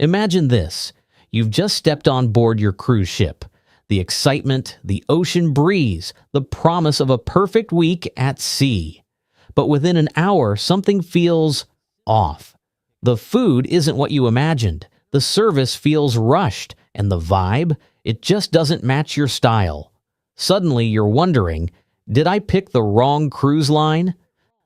Imagine this. You've just stepped on board your cruise ship. The excitement, the ocean breeze, the promise of a perfect week at sea. But within an hour, something feels off. The food isn't what you imagined. The service feels rushed, and the vibe, it just doesn't match your style. Suddenly, you're wondering, did I pick the wrong cruise line?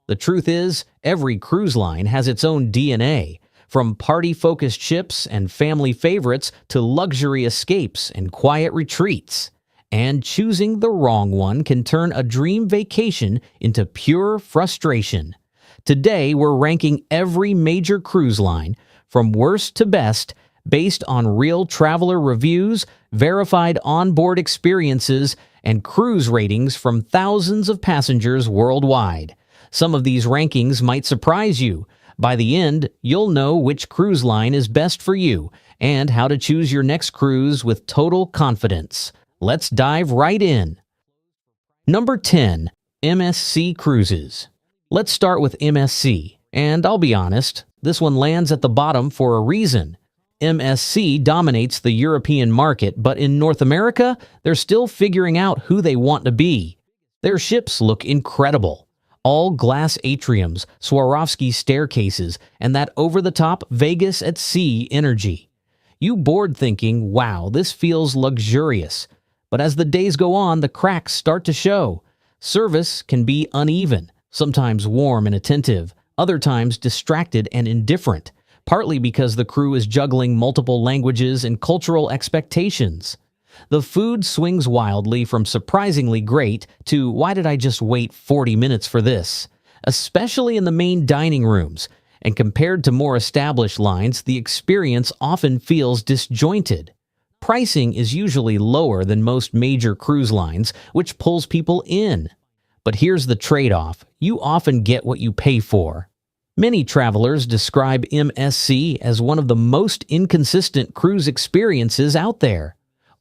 The truth is, every cruise line has its own DNA, from party-focused ships and family favorites to luxury escapes and quiet retreats. And choosing the wrong one can turn a dream vacation into pure frustration. Today, we're ranking every major cruise line, from worst to best, based on real traveler reviews, verified onboard experiences, and cruise ratings from thousands of passengers worldwide. Some of these rankings might surprise you. By the end, you'll know which cruise line is best for you and how to choose your next cruise with total confidence. Let's dive right in. Number 10. MSC Cruises. Let's start with MSC, and I'll be honest, this one lands at the bottom for a reason. MSC dominates the European market, but in North America, they're still figuring out who they want to be. Their ships look incredible. All glass atriums, Swarovski staircases, and that over-the-top Vegas at sea energy. You board thinking, wow, this feels luxurious. But as the days go on, the cracks start to show. Service can be uneven, sometimes warm and attentive, other times distracted and indifferent, partly because the crew is juggling multiple languages and cultural expectations. The food swings wildly from surprisingly great to why did I just wait 40 minutes for this? Especially in the main dining rooms, and compared to more established lines, the experience often feels disjointed. Pricing is usually lower than most major cruise lines, which pulls people in. But here's the trade-off. You often get what you pay for. Many travelers describe MSC as one of the most inconsistent cruise experiences out there.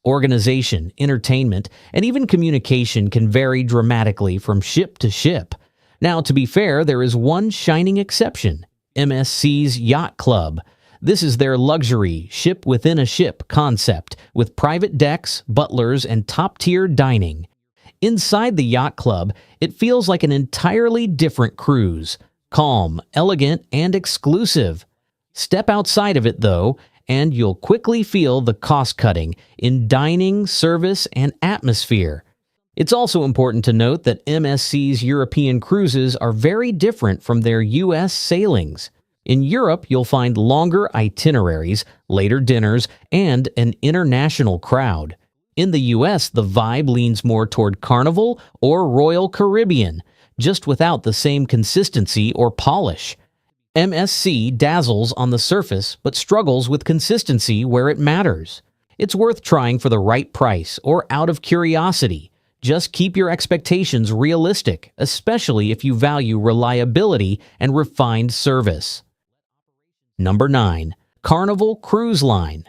Organization, entertainment, and even communication can vary dramatically from ship to ship. Now, to be fair, there is one shining exception, MSC's Yacht Club. This is their luxury, ship-within-a-ship concept, with private decks, butlers, and top-tier dining. Inside the Yacht Club, it feels like an entirely different cruise. Calm, elegant, and exclusive. Step outside of it, though, and you'll quickly feel the cost-cutting in dining, service, and atmosphere. It's also important to note that MSC's European cruises are very different from their U.S. sailings. In Europe, you'll find longer itineraries, later dinners, and an international crowd. In the U.S., the vibe leans more toward Carnival or Royal Caribbean, just without the same consistency or polish. MSC dazzles on the surface but struggles with consistency where it matters. It's worth trying for the right price or out of curiosity. Just keep your expectations realistic, especially if you value reliability and refined service. Number 9. Carnival Cruise Line.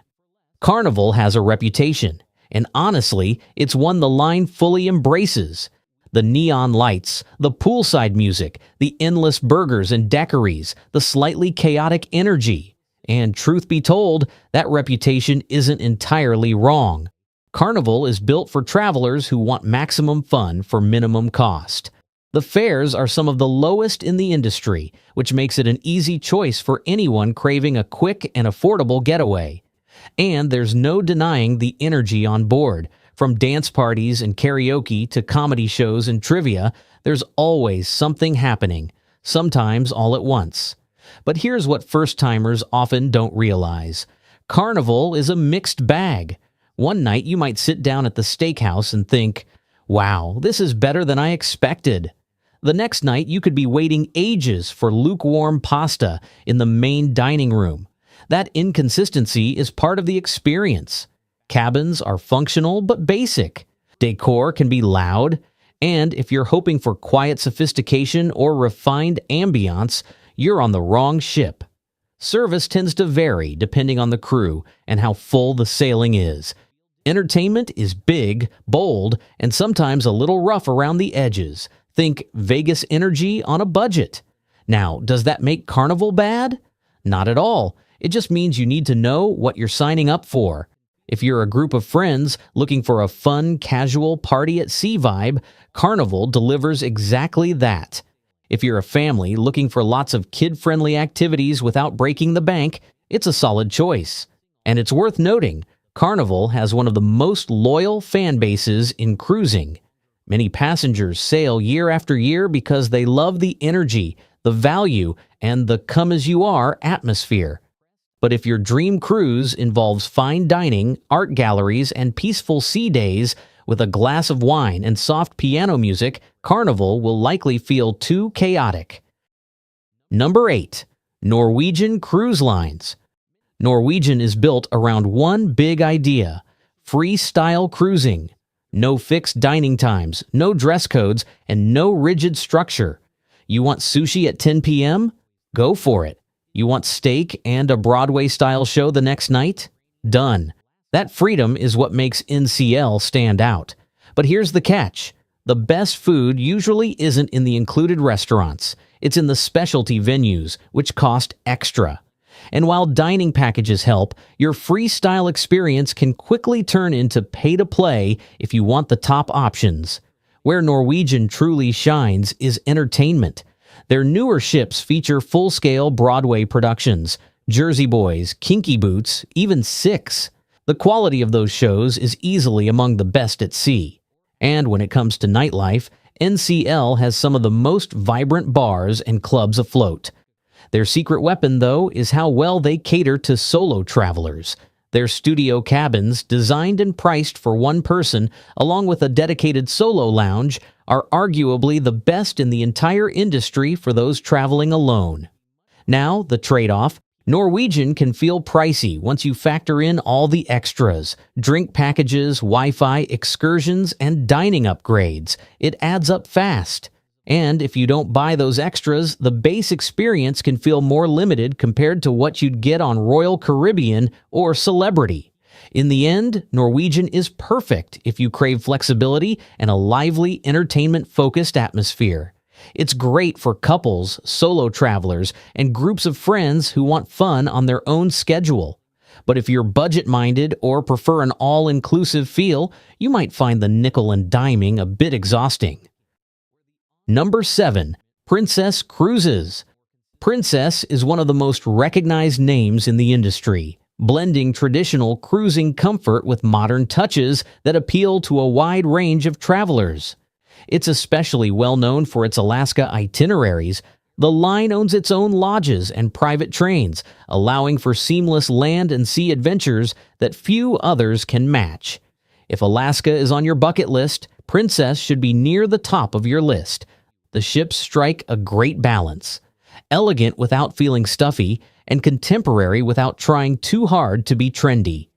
Carnival has a reputation, and honestly, it's one the line fully embraces. The neon lights, the poolside music, the endless burgers and daiquiris, the slightly chaotic energy. And truth be told, that reputation isn't entirely wrong. Carnival is built for travelers who want maximum fun for minimum cost. The fares are some of the lowest in the industry, which makes it an easy choice for anyone craving a quick and affordable getaway. And there's no denying the energy on board. From dance parties and karaoke to comedy shows and trivia, there's always something happening, sometimes all at once. But here's what first-timers often don't realize. Carnival is a mixed bag. One night you might sit down at the steakhouse and think, wow, this is better than I expected. The next night you could be waiting ages for lukewarm pasta in the main dining room. That inconsistency is part of the experience. Cabins are functional but basic. Decor can be loud. And if you're hoping for quiet sophistication or refined ambiance, you're on the wrong ship. Service tends to vary depending on the crew and how full the sailing is. Entertainment is big, bold, and sometimes a little rough around the edges. Think Vegas energy on a budget. Now, does that make Carnival bad? Not at all. It just means you need to know what you're signing up for. If you're a group of friends looking for a fun, casual party at sea vibe, Carnival delivers exactly that. If you're a family looking for lots of kid-friendly activities without breaking the bank, it's a solid choice. And it's worth noting, Carnival has one of the most loyal fan bases in cruising. Many passengers sail year after year because they love the energy, the value, and the come-as-you-are atmosphere. But if your dream cruise involves fine dining, art galleries, and peaceful sea days with a glass of wine and soft piano music, Carnival will likely feel too chaotic. Number 8. Norwegian Cruise Lines. Norwegian is built around one big idea: freestyle cruising. No fixed dining times, no dress codes, and no rigid structure. You want sushi at 10 p.m.? Go for it. You want steak and a Broadway-style show the next night? Done. That freedom is what makes NCL stand out. But here's the catch. The best food usually isn't in the included restaurants. It's in the specialty venues, which cost extra. And while dining packages help, your freestyle experience can quickly turn into pay-to-play if you want the top options. Where Norwegian truly shines is entertainment. Their newer ships feature full-scale Broadway productions, Jersey Boys, Kinky Boots, even Six. The quality of those shows is easily among the best at sea. And when it comes to nightlife, NCL has some of the most vibrant bars and clubs afloat. Their secret weapon, though, is how well they cater to solo travelers. Their studio cabins, designed and priced for one person, along with a dedicated solo lounge, are arguably the best in the entire industry for those traveling alone. Now, the trade-off: Norwegian can feel pricey once you factor in all the extras, drink packages, Wi-Fi, excursions, and dining upgrades. It adds up fast. And if you don't buy those extras, the base experience can feel more limited compared to what you'd get on Royal Caribbean or Celebrity. In the end, Norwegian is perfect if you crave flexibility and a lively, entertainment-focused atmosphere. It's great for couples, solo travelers, and groups of friends who want fun on their own schedule. But if you're budget-minded or prefer an all-inclusive feel, you might find the nickel and diming a bit exhausting. Number 7. Princess Cruises. Princess is one of the most recognized names in the industry, blending traditional cruising comfort with modern touches that appeal to a wide range of travelers. It's especially well known for its Alaska itineraries. The line owns its own lodges and private trains, allowing for seamless land and sea adventures that few others can match. If Alaska is on your bucket list, Princess should be near the top of your list. The ships strike a great balance: elegant without feeling stuffy, and contemporary without trying too hard to be trendy.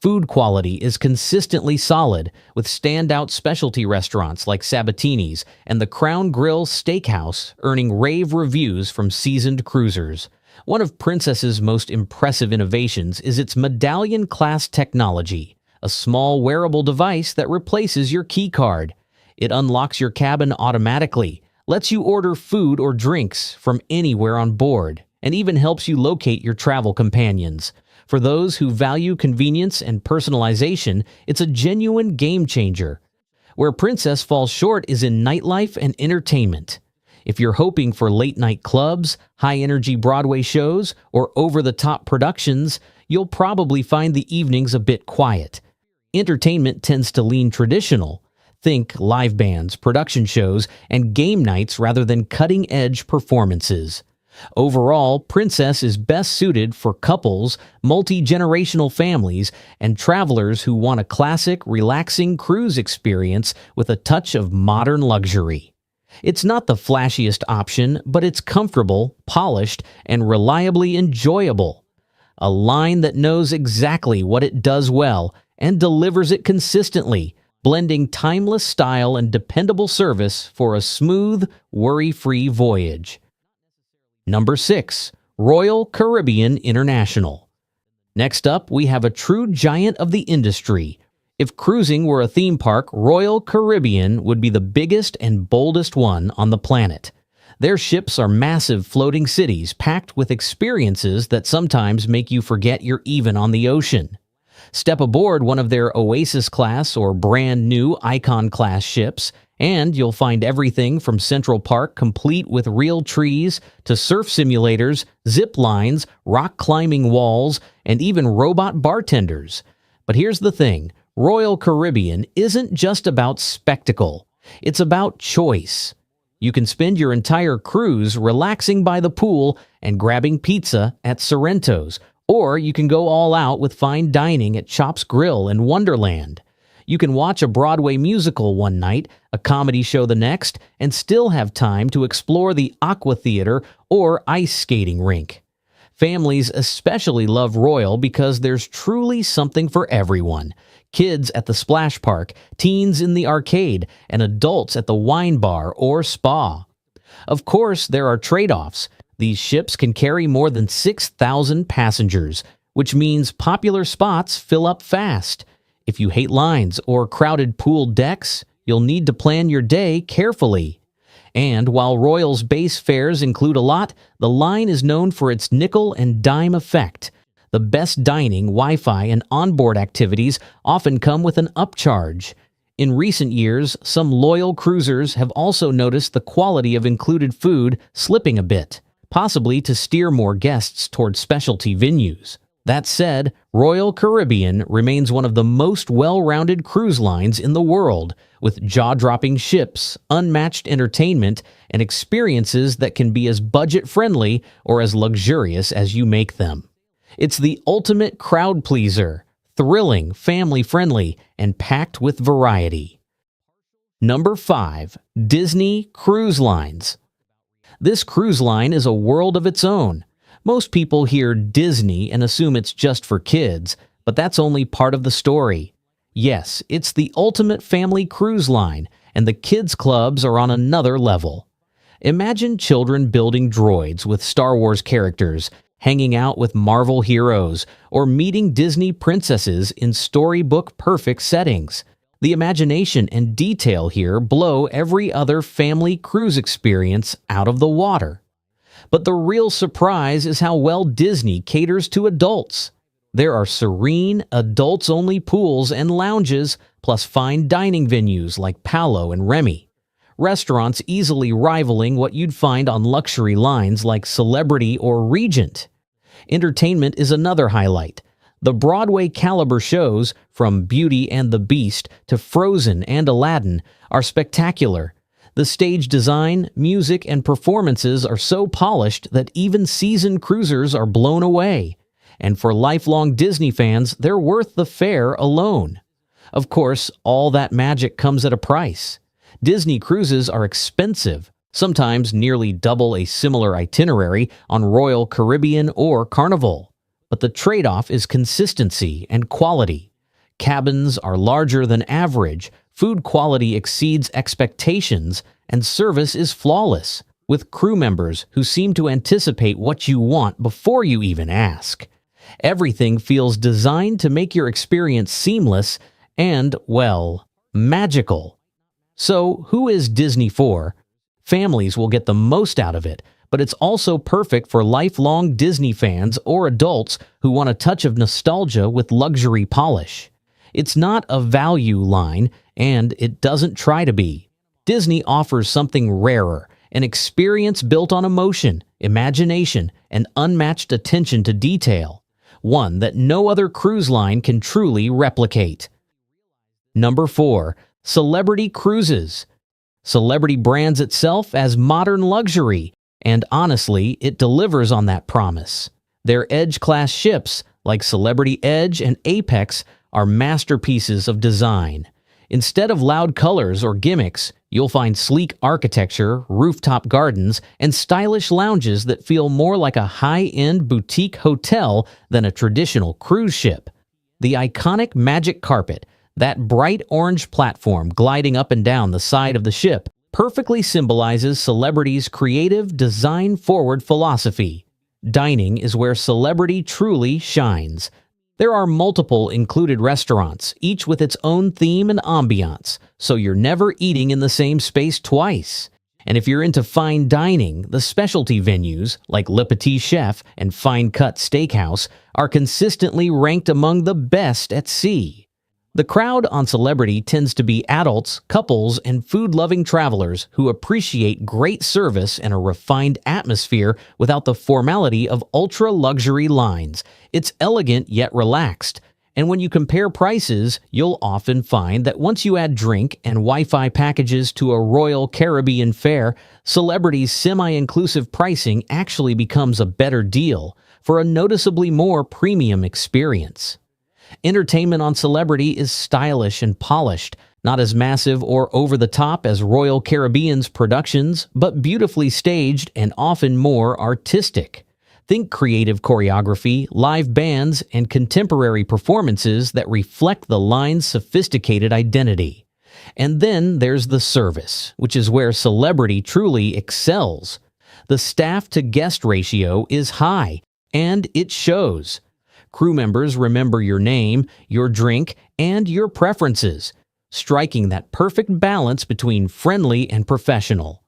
Food quality is consistently solid, with standout specialty restaurants like Sabatini's and the Crown Grill Steakhouse earning rave reviews from seasoned cruisers. One of Princess's most impressive innovations is its medallion-class technology, a small wearable device that replaces your key card. It unlocks your cabin automatically, lets you order food or drinks from anywhere on board, and even helps you locate your travel companions. For those who value convenience and personalization, it's a genuine game changer. Where Princess falls short is in nightlife and entertainment. If you're hoping for late-night clubs, high-energy Broadway shows, or over-the-top productions, you'll probably find the evenings a bit quiet. Entertainment tends to lean traditional. Think live bands, production shows, and game nights rather than cutting-edge performances. Overall, Princess is best suited for couples, multi-generational families, and travelers who want a classic, relaxing cruise experience with a touch of modern luxury. It's not the flashiest option, but it's comfortable, polished, and reliably enjoyable. A line that knows exactly what it does well and delivers it consistently, blending timeless style and dependable service for a smooth, worry-free voyage. Number 6. Royal Caribbean International. Next up, we have a true giant of the industry. If cruising were a theme park, Royal Caribbean would be the biggest and boldest one on the planet. Their ships are massive floating cities packed with experiences that sometimes make you forget you're even on the ocean. Step aboard one of their Oasis class or brand new Icon class ships, and you'll find everything from Central Park complete with real trees to surf simulators, zip lines, rock climbing walls, and even robot bartenders. But here's the thing, Royal Caribbean isn't just about spectacle, it's about choice. You can spend your entire cruise relaxing by the pool and grabbing pizza at Sorrento's, or you can go all out with fine dining at Chop's Grill in Wonderland. You can watch a Broadway musical one night, a comedy show the next, and still have time to explore the Aqua Theater or ice skating rink. Families especially love Royal because there's truly something for everyone. Kids at the splash park, teens in the arcade, and adults at the wine bar or spa. Of course, there are trade-offs. These ships can carry more than 6,000 passengers, which means popular spots fill up fast. If you hate lines or crowded pool decks, you'll need to plan your day carefully. And while Royal's base fares include a lot, the line is known for its nickel and dime effect. The best dining, Wi-Fi, and onboard activities often come with an upcharge. In recent years, some loyal cruisers have also noticed the quality of included food slipping a bit, possibly to steer more guests toward specialty venues. That said, Royal Caribbean remains one of the most well-rounded cruise lines in the world, with jaw-dropping ships, unmatched entertainment, and experiences that can be as budget-friendly or as luxurious as you make them. It's the ultimate crowd pleaser, thrilling, family-friendly, and packed with variety. Number 5. Disney Cruise Lines. This cruise line is a world of its own. Most people hear Disney and assume it's just for kids, but that's only part of the story. Yes, it's the ultimate family cruise line, and the kids' clubs are on another level. Imagine children building droids with Star Wars characters, hanging out with Marvel heroes, or meeting Disney princesses in storybook-perfect settings. The imagination and detail here blow every other family cruise experience out of the water. But the real surprise is how well Disney caters to adults. There are serene, adults-only pools and lounges, plus fine dining venues like Palo and Remy. Restaurants easily rivaling what you'd find on luxury lines like Celebrity or Regent. Entertainment is another highlight. The Broadway caliber shows, from Beauty and the Beast to Frozen and Aladdin, are spectacular. The stage design, music, and performances are so polished that even seasoned cruisers are blown away. And for lifelong Disney fans, they're worth the fare alone. Of course, all that magic comes at a price. Disney cruises are expensive, sometimes nearly double a similar itinerary on Royal Caribbean or Carnival. But the trade-off is consistency and quality. Cabins are larger than average, food quality exceeds expectations, and service is flawless, with crew members who seem to anticipate what you want before you even ask. Everything feels designed to make your experience seamless and, well, magical. So, who is Disney for? Families will get the most out of it, but it's also perfect for lifelong Disney fans or adults who want a touch of nostalgia with luxury polish. It's not a value line, and it doesn't try to be. Disney offers something rarer, an experience built on emotion, imagination, and unmatched attention to detail, one that no other cruise line can truly replicate. Number 4. Celebrity Cruises. Celebrity brands itself as modern luxury, and honestly, it delivers on that promise. Their Edge-class ships, like Celebrity Edge and Apex, are masterpieces of design. Instead of loud colors or gimmicks, you'll find sleek architecture, rooftop gardens, and stylish lounges that feel more like a high-end boutique hotel than a traditional cruise ship. The iconic magic carpet, that bright orange platform gliding up and down the side of the ship, perfectly symbolizes Celebrity's creative, design-forward philosophy. Dining is where Celebrity truly shines. There are multiple included restaurants, each with its own theme and ambiance, so you're never eating in the same space twice. And if you're into fine dining, the specialty venues like Le Petit Chef and Fine Cut Steakhouse are consistently ranked among the best at sea. The crowd on Celebrity tends to be adults, couples, and food-loving travelers who appreciate great service and a refined atmosphere without the formality of ultra-luxury lines. It's elegant yet relaxed. And when you compare prices, you'll often find that once you add drink and Wi-Fi packages to a Royal Caribbean fare, Celebrity's semi-inclusive pricing actually becomes a better deal for a noticeably more premium experience. Entertainment on Celebrity is stylish and polished, not as massive or over-the-top as Royal Caribbean's productions, but beautifully staged and often more artistic. Think creative choreography, live bands, and contemporary performances that reflect the line's sophisticated identity. And then there's the service, which is where Celebrity truly excels. The staff-to-guest ratio is high, and it shows. Crew members remember your name, your drink, and your preferences, striking that perfect balance between friendly and professional.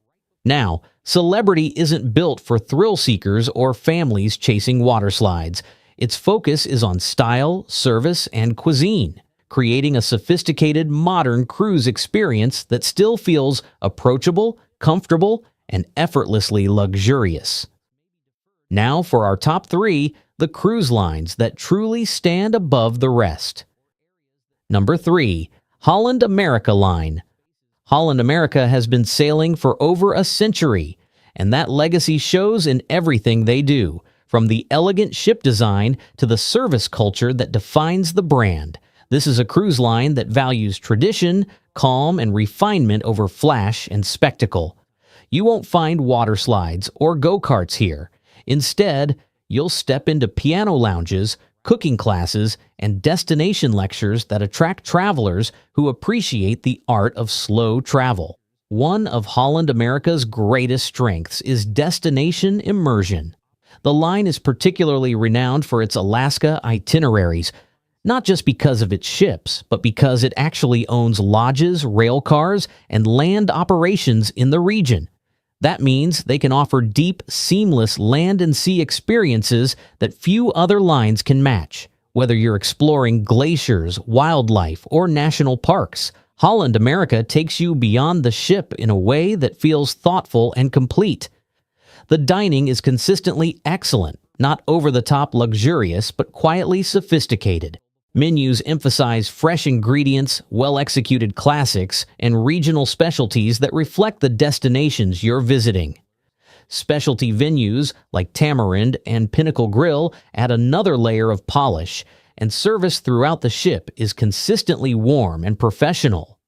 Now, Celebrity isn't built for thrill seekers or families chasing water slides. Its focus is on style, service, and cuisine, creating a sophisticated, modern cruise experience that still feels approachable, comfortable, and effortlessly luxurious. Now for our top 3, the cruise lines that truly stand above the rest. Number 3. Holland America Line. Holland America has been sailing for over a century, and that legacy shows in everything they do, from the elegant ship design to the service culture that defines the brand. This is a cruise line that values tradition, calm, and refinement over flash and spectacle. You won't find water slides or go-karts here. Instead, you'll step into piano lounges, cooking classes, and destination lectures that attract travelers who appreciate the art of slow travel. One of Holland America's greatest strengths is destination immersion. The line is particularly renowned for its Alaska itineraries, not just because of its ships, but because it actually owns lodges, rail cars, and land operations in the region. That means they can offer deep, seamless land and sea experiences that few other lines can match. Whether you're exploring glaciers, wildlife, or national parks, Holland America takes you beyond the ship in a way that feels thoughtful and complete. The dining is consistently excellent, not over-the-top luxurious, but quietly sophisticated. Menus emphasize fresh ingredients, well-executed classics, and regional specialties that reflect the destinations you're visiting. Specialty venues like Tamarind and Pinnacle Grill add another layer of polish, and service throughout the ship is consistently warm and professional.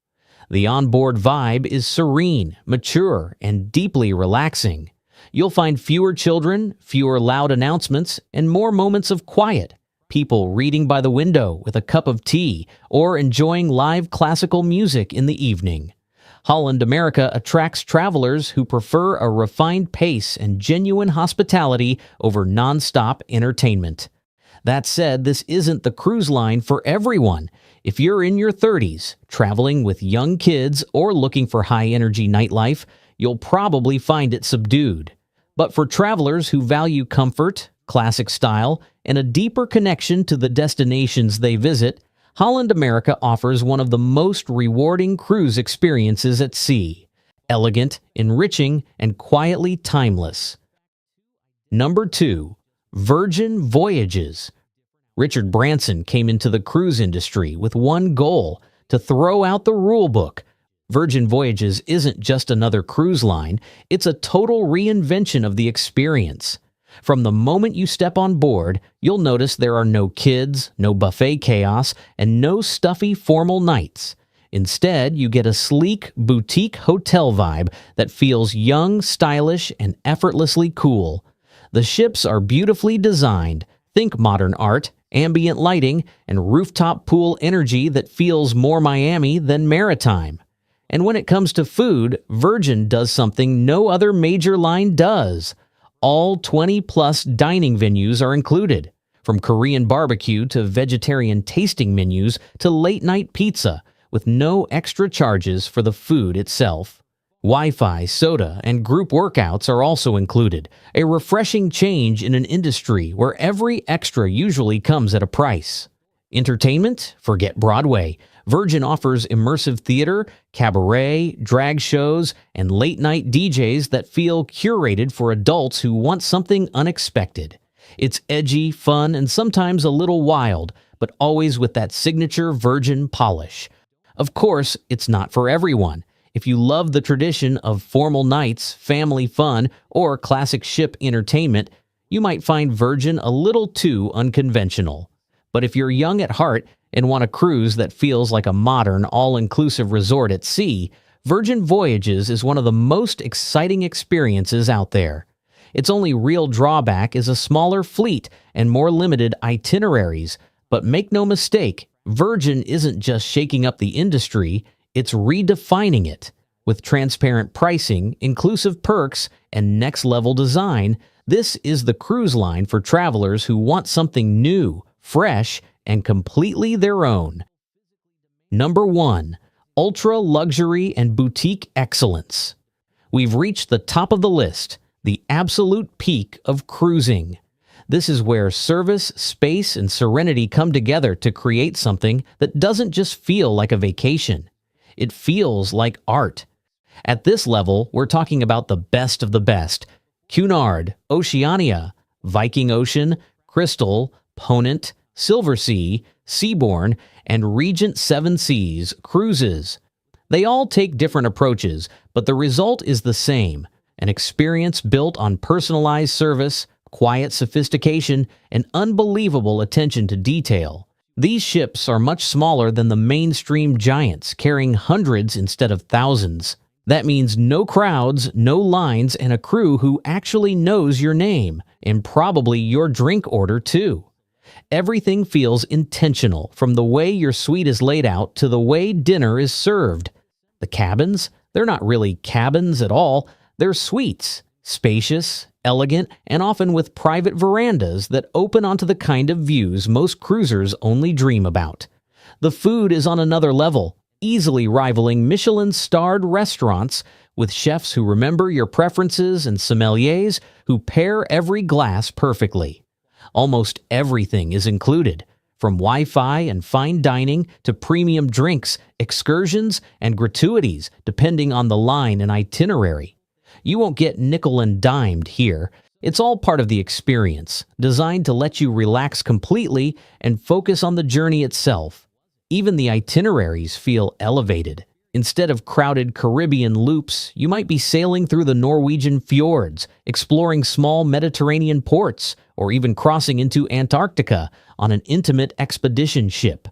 The onboard vibe is serene, mature, and deeply relaxing. You'll find fewer children, fewer loud announcements, and more moments of quiet. People reading by the window with a cup of tea or enjoying live classical music in the evening. Holland America attracts travelers who prefer a refined pace and genuine hospitality over non-stop entertainment. That said, this isn't the cruise line for everyone. If you're in your 30s, traveling with young kids, or looking for high-energy nightlife, you'll probably find it subdued. But for travelers who value comfort, classic style, and a deeper connection to the destinations they visit, Holland America offers one of the most rewarding cruise experiences at sea. Elegant, enriching, and quietly timeless. Number 2. Virgin Voyages. Richard Branson came into the cruise industry with one goal: to throw out the rule book. Virgin Voyages isn't just another cruise line, it's a total reinvention of the experience. From the moment you step on board, you'll notice there are no kids, no buffet chaos, and no stuffy formal nights. Instead, you get a sleek, boutique hotel vibe that feels young, stylish, and effortlessly cool. The ships are beautifully designed. Think modern art, ambient lighting, and rooftop pool energy that feels more Miami than maritime. And when it comes to food, Virgin does something no other major line does. All 20-plus dining venues are included, from Korean barbecue to vegetarian tasting menus to late-night pizza, with no extra charges for the food itself. Wi-Fi, soda, and group workouts are also included, a refreshing change in an industry where every extra usually comes at a price. Entertainment? Forget Broadway. Virgin offers immersive theater, cabaret, drag shows, and late-night DJs that feel curated for adults who want something unexpected. It's edgy, fun, and sometimes a little wild, but always with that signature Virgin polish. Of course, it's not for everyone. If you love the tradition of formal nights, family fun, or classic ship entertainment, you might find Virgin a little too unconventional. But if you're young at heart and want a cruise that feels like a modern, all-inclusive resort at sea, Virgin Voyages is one of the most exciting experiences out there. Its only real drawback is a smaller fleet and more limited itineraries, but make no mistake, Virgin isn't just shaking up the industry, it's redefining it. With transparent pricing, inclusive perks, and next-level design, this is the cruise line for travelers who want something new, fresh, and completely their own. Number 1. Ultra luxury and boutique excellence. We've reached the top of the list, the absolute peak of cruising. This is where service, space, and serenity come together to create something that doesn't just feel like a vacation. It feels like art. At this level, we're talking about the best of the best. Cunard, Oceania, Viking Ocean, Crystal, Ponant, Silversea, Seabourn, and Regent Seven Seas cruises. They all take different approaches, but the result is the same, an experience built on personalized service, quiet sophistication, and unbelievable attention to detail. These ships are much smaller than the mainstream giants, carrying hundreds instead of thousands. That means no crowds, no lines, and a crew who actually knows your name, and probably your drink order too. Everything feels intentional, from the way your suite is laid out to the way dinner is served. The cabins? They're not really cabins at all, they're suites. Spacious, elegant, and often with private verandas that open onto the kind of views most cruisers only dream about. The food is on another level, easily rivaling Michelin-starred restaurants, with chefs who remember your preferences and sommeliers who pair every glass perfectly. Almost everything is included, from Wi-Fi and fine dining to premium drinks, excursions, and gratuities, depending on the line and itinerary. You won't get nickel and dimed here. It's all part of the experience, designed to let you relax completely and focus on the journey itself. Even the itineraries feel elevated. Instead of crowded Caribbean loops, you might be sailing through the Norwegian fjords, exploring small Mediterranean ports, or even crossing into Antarctica on an intimate expedition ship.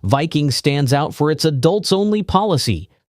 Viking stands out for its adults-only policy,